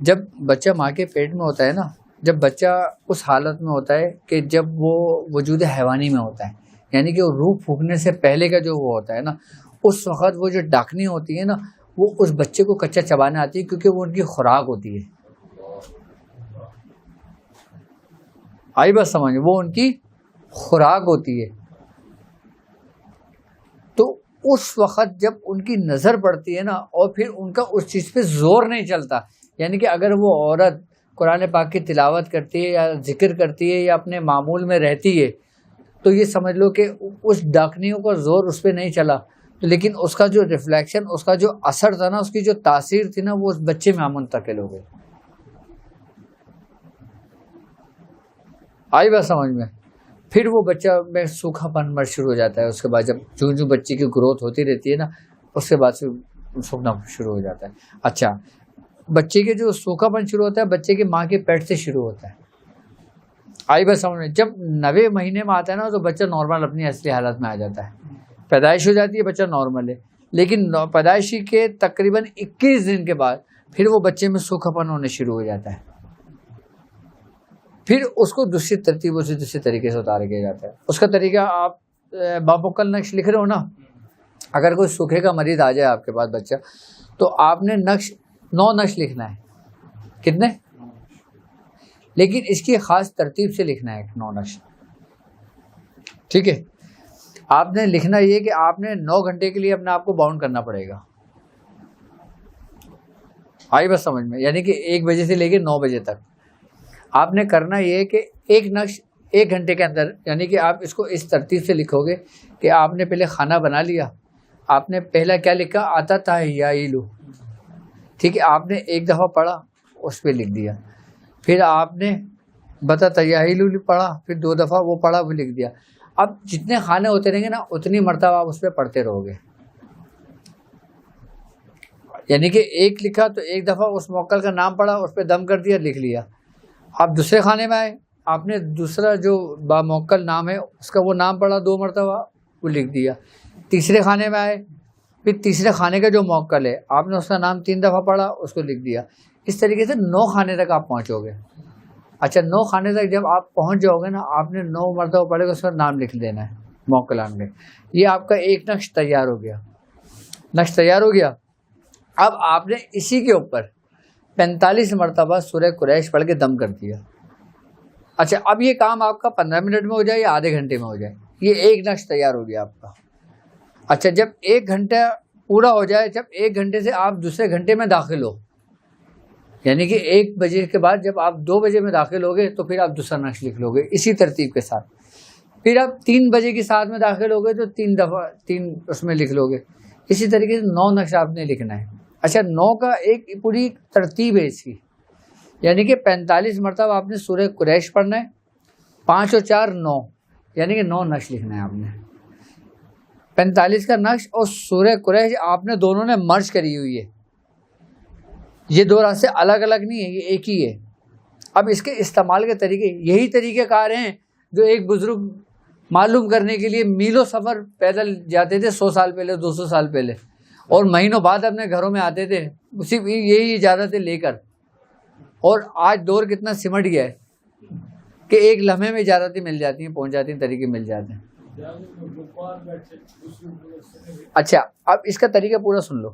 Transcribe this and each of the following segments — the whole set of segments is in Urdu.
جب بچہ ماں کے پیٹ میں ہوتا ہے نا، جب بچہ اس حالت میں ہوتا ہے کہ جب وہ وجود حیوانی میں ہوتا ہے، یعنی کہ روح پھونکنے سے پہلے کا جو وہ ہوتا ہے نا، اس وقت وہ جو ڈاکنی ہوتی ہے نا، وہ اس بچے کو کچا چبانے آتی ہے، کیونکہ وہ ان کی خوراک ہوتی ہے. آئی بات سمجھ؟ وہ ان کی خوراک ہوتی ہے. تو اس وقت جب ان کی نظر پڑتی ہے نا، اور پھر ان کا اس چیز پہ زور نہیں چلتا، یعنی کہ اگر وہ عورت قرآن پاک کی تلاوت کرتی ہے یا ذکر کرتی ہے یا اپنے معمول میں رہتی ہے، تو یہ سمجھ لو کہ اس ڈاکنیوں کا زور اس پہ نہیں چلا، لیکن اس کا جو ریفلیکشن، اس کا جو اثر تھا نا، اس کی جو تاثیر تھی نا، وہ اس بچے میں منتقل ہو گئی. آئی بات سمجھ میں؟ پھر وہ بچہ میں سوکھا پن مر شروع ہو جاتا ہے. اس کے بعد جب جو بچے کی گروتھ ہوتی رہتی ہے نا، اس کے بعد سے سوکھنا شروع ہو جاتا ہے. اچھا، بچے کے جو سوکھا پن شروع ہوتا ہے، بچے کے ماں کے پیٹ سے شروع ہوتا ہے. آئی بات سمجھ میں؟ جب 9 مہینے میں آتا ہے نا، تو بچہ نارمل اپنی اصلی حالت میں آ جاتا ہے. پیدائش ہو جاتی ہے، بچہ نارمل ہے، لیکن پیدائشی کے تقریباً 21 دن کے بعد پھر وہ بچے میں سوکھا پن ہونے شروع ہو جاتا ہے. پھر اس کو دوسری ترتیبوں سے دوسرے طریقے سے اتارا کیا جاتا ہے. اس کا طریقہ، آپ بامکمل نقش لکھ رہے ہو نا، اگر کوئی سوکھے کا مریض آ جائے آپ کے پاس بچہ، تو آپ نے 9 نقش لکھنا ہے. کتنے؟ لیکن اس کی خاص ترتیب سے لکھنا ہے 9 نقش. ٹھیک ہے؟ آپ نے لکھنا یہ کہ آپ نے 9 گھنٹے کے لیے اپنے آپ کو باؤنڈ کرنا پڑے گا. آئی بس سمجھ میں؟ یعنی کہ 1 بجے سے لے کے 9 بجے تک آپ نے کرنا یہ کہ ایک نقش 1 گھنٹے کے اندر، یعنی کہ آپ اس کو اس ترتیب سے لکھو گے کہ آپ نے پہلے کھانا بنا لیا. آپ نے پہلا کیا لکھا؟ آتا تھا یا ایلو. ٹھیک ہے، آپ نے 1 دفعہ پڑھا، اس پہ لکھ دیا. پھر آپ نے بتا تیاہیلو پڑھا، پھر 2 دفعہ وہ پڑھا، وہ لکھ دیا. اب جتنے کھانے ہوتے رہیں گے نا، اتنی مرتبہ آپ اس پہ پڑھتے رہو گے. یعنی کہ 1 لکھا تو 1 دفعہ اس موکل کا نام پڑھا، اس پہ دم کر دیا، لکھ لیا. آپ دوسرے کھانے میں آئے، آپ نے دوسرا جو باموکل نام ہے اس کا وہ نام پڑھا 2 مرتبہ، وہ لکھ دیا. تیسرے کھانے میں آئے، پھر تیسرے کھانے کا جو موکل ہے آپ نے اس کا نام 3 دفعہ پڑھا، اس کو لکھ دیا. اس طریقے سے 9 کھانے تک آپ پہنچو گے. اچھا، 9 کھانے تک جب آپ پہنچ جاؤ گے نا، آپ نے 9 مرتبہ پڑھے گا، اس کا نام لکھ دینا ہے موکلان میں. یہ آپ کا ایک نقش تیار ہو گیا. نقش تیار ہو گیا. اب آپ نے اسی کے اوپر 45 مرتبہ سورہ قریش پڑھ کے دم کر دیا. اچھا، اب یہ کام آپ کا 15 منٹ میں ہو جائے یا آدھے گھنٹے میں ہو جائے، یہ ایک نقش تیار ہو گیا آپ کا. اچھا، جب 1 گھنٹہ پورا ہو جائے، جب 1 گھنٹے سے آپ دوسرے گھنٹے میں داخل ہو، یعنی کہ 1 بجے کے بعد جب آپ 2 بجے میں داخل ہوگے، تو پھر آپ دوسرا نقش لکھ لو گے اسی ترتیب کے ساتھ. پھر آپ 3 بجے کے ساتھ میں داخل ہوگے تو 3 دفعہ 3 اس میں لکھ لو گے. اسی طریقے سے 9 نقش آپ نے لکھنا ہے. اچھا، 9 کا ایک پوری ترتیب ہے اس کی، یعنی کہ 45 مرتبہ آپ نے سورہ قریش پڑھنا ہے. 5 اور 4 9، یعنی کہ 9 نقش لکھنا ہے آپ نے. 45 کا نقش اور سورہ قریش آپ نے دونوں نے مرج کری ہوئی ہے. یہ 2 راستے الگ الگ نہیں ہے، یہ ایک ہی ہے. اب اس کے استعمال کے طریقے، یہی طریقہ کار ہیں جو ایک بزرگ معلوم کرنے کے لیے میلوں سفر پیدل جاتے تھے 100 سال پہلے، 200 سال پہلے، اور مہینوں بعد اپنے گھروں میں آتے تھے صرف یہی اجازتیں لے کر. اور آج دور کتنا سمٹ گیا ہے کہ ایک لمحے میں اجازتیں مل جاتی ہیں، پہنچ جاتی ہیں، طریقے مل جاتے ہیں. اچھا، اب اس کا طریقہ پورا سن لو.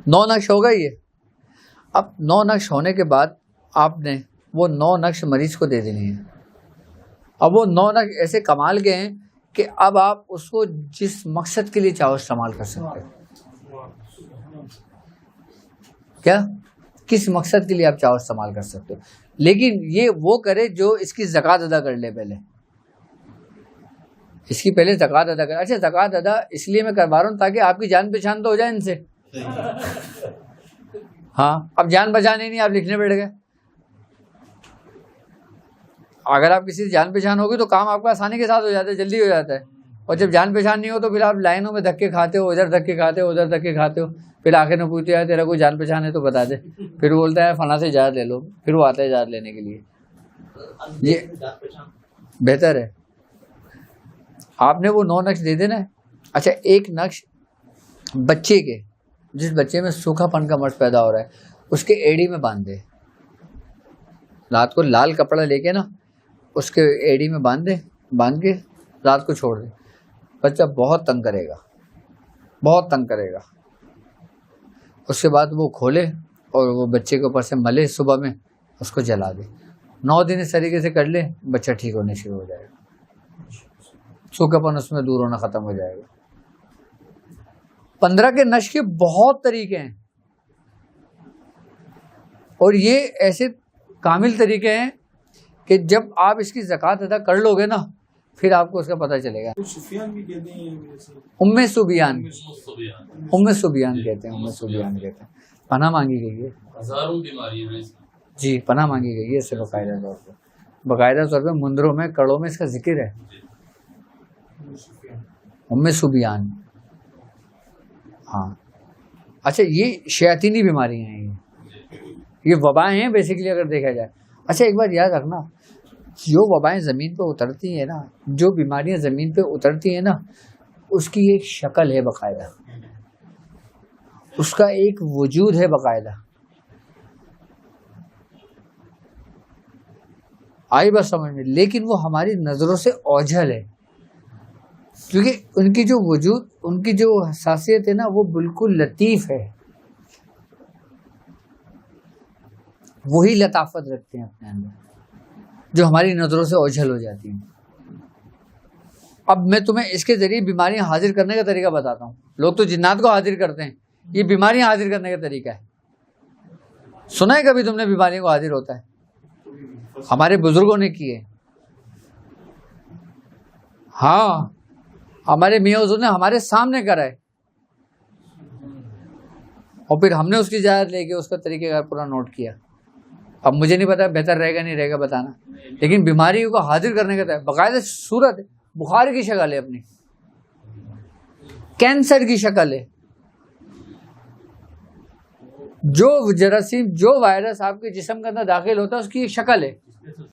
9 نقش ہوگا یہ. اب 9 نقش ہونے کے بعد آپ نے وہ 9 نقش مریض کو دے دینی ہے. اب وہ 9 نقش ایسے کمال کے ہیں کہ اب آپ اس کو جس مقصد کے لیے چاہو استعمال کر سکتے ہیں. کیا؟ کس مقصد کے لیے آپ چاہو استعمال کر سکتے ہو، لیکن یہ وہ کرے جو اس کی زکوٰۃ ادا کر لے. پہلے اس کی پہلے زکوٰۃ ادا کرے. اچھا، زکوٰۃ ادا اس لیے میں کروا رہا ہوں تاکہ آپ کی جان پہچان تو ہو جائے ان سے. ہاں، اب جان پہچان ہی نہیں، آپ لکھنے بیٹھ گئے. اگر آپ کسی سے جان پہچان ہوگی تو کام آپ کا آسانی کے ساتھ ہو جاتا ہے، جلدی ہو جاتا ہے. اور جب جان پہچان نہیں ہو تو پھر آپ لائنوں میں دھکے کھاتے ہو، ادھر دھکے کھاتے ہو، ادھر دھکے کھاتے ہو. پھر آخر میں پوچھتے ہیں تیرا کوئی جان پہچان ہے تو بتا دے. پھر وہ بولتا ہے فلاں سے اجازت لے لو، پھر وہ آتا ہے اجازت لینے کے لیے. یہ بہتر ہے آپ نے وہ 9 نقش دے دینا ہے. اچھا، ایک نقش بچے کے، جس بچے میں سوکھا پن کا مرض پیدا ہو رہا ہے، اس کے ایڑی میں باندھ دے. رات کو لال کپڑا لے کے نا اس کے ایڑی میں باندھ کے رات کو چھوڑ دے. بچہ بہت تنگ کرے گا, بہت تنگ کرے گا. اس کے بعد وہ کھولے اور وہ بچے کے اوپر سے ملے, صبح میں اس کو جلا دے. 9 دن اس طریقے سے کر لے, بچہ ٹھیک ہونے شروع ہو جائے گا, سوکھا پن اس میں دور ہونا ختم ہو جائے گا. 15 کے نشق کے بہت طریقے ہیں, اور یہ ایسے کامل طریقے ہیں کہ جب آپ اس کی زکوٰۃ ادا کر لو گے نا پھر آپ کو اس کا پتہ چلے گا. ام سبیان کہتے ہیں. پناہ مانگی گئی ہے, ہزاروں بیماریاں جی پناہ مانگی گئی ہے اس سے باقاعدہ طور پہ مندروں میں کڑوں میں اس کا ذکر ہے. ام سبیان, ہاں. اچھا یہ شیاطینی بیماریاں ہیں, یہ وبائیں ہیں بیسیکلی اگر دیکھا جائے. اچھا ایک بات یاد رکھنا, جو وبائیں زمین پہ اترتی ہیں نا, جو بیماریاں زمین پہ اترتی ہیں نا, اس کی ایک شکل ہے باقاعدہ, اس کا ایک وجود ہے باقاعدہ. آئی بات سمجھ میں, لیکن وہ ہماری نظروں سے اوجھل ہے, کیونکہ ان کی جو وجود, ان کی جو حساسیت ہے نا وہ بالکل لطیف ہے, وہی لطافت رکھتے ہیں اپنے اندر جو ہماری نظروں سے اوجھل ہو جاتی ہیں. اب میں تمہیں اس کے ذریعے بیماریاں حاضر کرنے کا طریقہ بتاتا ہوں. لوگ تو جنات کو حاضر کرتے ہیں, یہ بیماریاں حاضر کرنے کا طریقہ ہے. سنا ہے کبھی تم نے بیماریوں کو حاضر ہوتا ہے؟ ہمارے بزرگوں نے کیے. ہاں ہمارے میاں حضور نے ہمارے سامنے کرا ہے, اور پھر ہم نے اس کی اجازت لے کے اس کا طریقہ کار پورا نوٹ کیا. اب مجھے نہیں پتا بہتر رہے گا نہیں رہے گا بتانا, لیکن بیماریوں کو حاضر کرنے کا باقاعدہ صورت ہے. بخار کی شکل ہے اپنی, کینسر کی شکل ہے, جو جراثیم جو وائرس آپ کے جسم کے اندر داخل ہوتا ہے اس کی ایک شکل ہے.